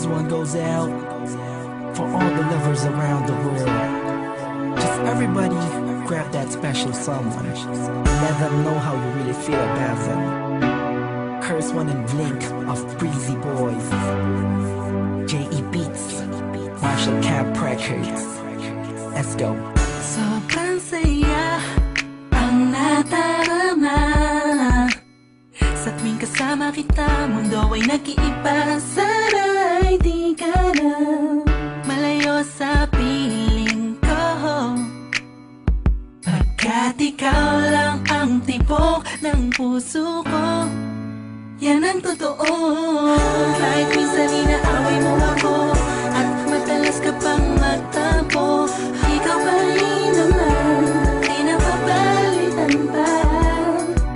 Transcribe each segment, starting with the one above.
one goes out for all the lovers around the world. Just everybody grab that special someone. Let them know how you really feel about them. Curse One and Blink of Breezy Boys. J.E. Beats, Marshall Camp Records. Let's go. Sobrang saya ang nadarama sa tuwing kasama kita. Mundo ay nag-iiba. Sana'y di ka na malayo sa piling ko, pagkat ikaw lang ang tibok ng puso ko. Yan ang totoo. Kahit minsan inaaway mo ako at madalas ka pang magtampo, ikaw pa rin naman, di napapalitan pa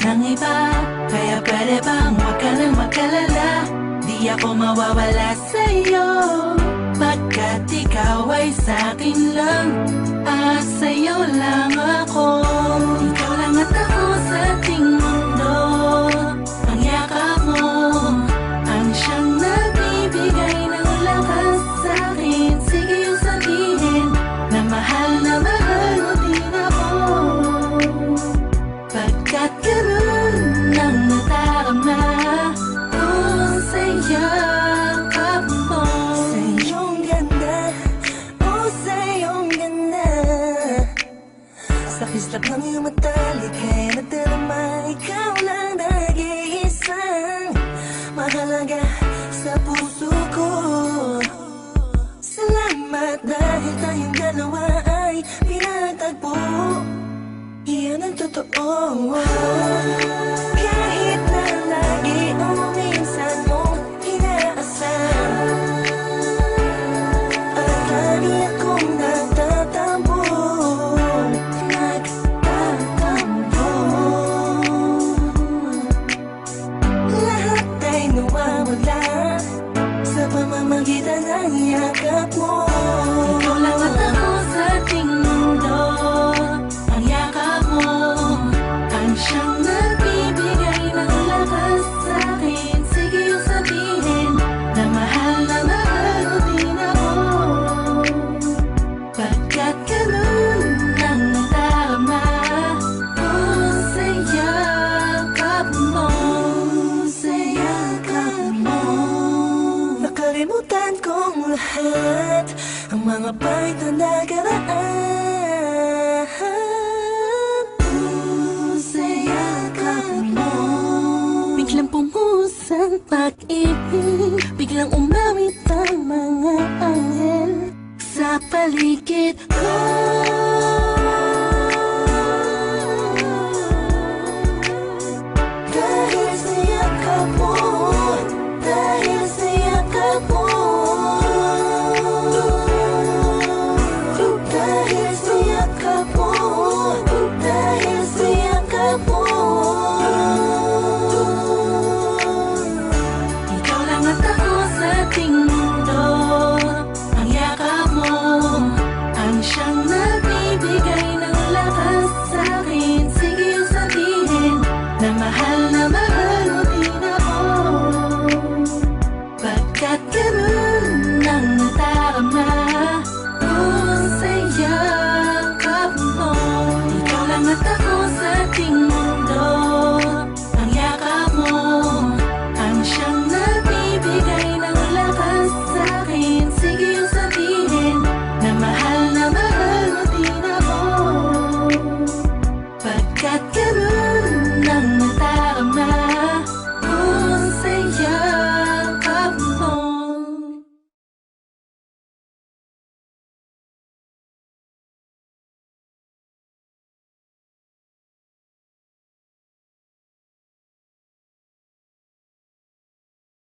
ng iba. Kaya pwede bang huwag ka nang mag-alala, di ako mawawala sa'yo, pagkat ikaw ay sa'kin lang, sa'yo lang ako. Ikaw lang at ako sa ating mundo. Ang yakap mo ang siyang nagbibigay ng lakas sa'kin. Sige yung sabihin na mahal mo din ako, pagkat ganun ang nadarama ko sa yakap mo. Sa iyong ganda, oh sa iyong ganda, sa kislap ng iyong mata, lika'y nadarama. Ikaw lang nag-iisang mahalaga sa puso ko. Salamat dahil tayong dalawa ay pinagtagpo. Iyan ang totoo. Kahit na lagi o minsan mong inaasam, at lagi akong nagtatampo. Lahat ay nawawala sa pamamagitan ng yakap mo. Ikaw lang at ako sa ating mundo. Ang yakap mo ang siyang nagbibigay ng lakas sa'kin. Sige yung sabihin na mahal mo din ako, pagkat ganun ang nadarama ko sa yakap mo. Sa yakap mo. Nakalimutan kong lahat ang mga pahit na nakaraan. Sa yakap mo. Biglang pumusang pag-ibig, biglang umawit ang mga anghel sa paligid ko.